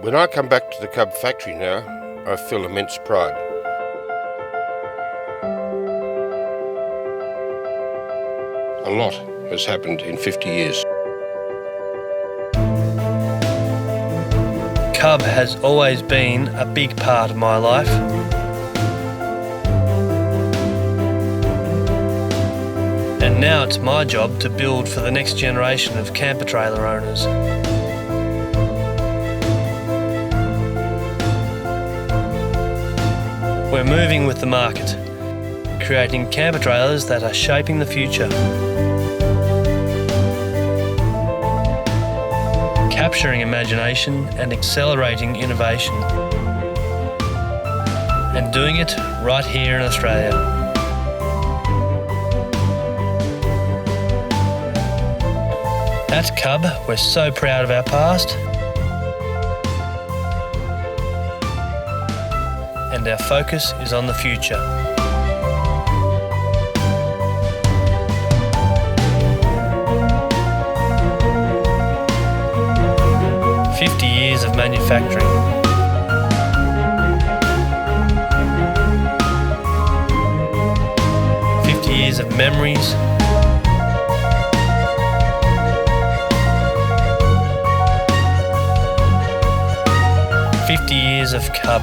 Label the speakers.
Speaker 1: When I come back to the Cub factory now, I feel immense pride. A lot has happened in 50 years.
Speaker 2: Cub has always been a big part of my life. And now it's my job to build for the next generation of camper trailer owners. We're moving with the market, creating camper trailers that are shaping the future. Capturing imagination and accelerating innovation. And doing it right here in Australia. At Cub, we're so proud of our past and our focus is on the future. Years of manufacturing. Years of memories. Years of Cub.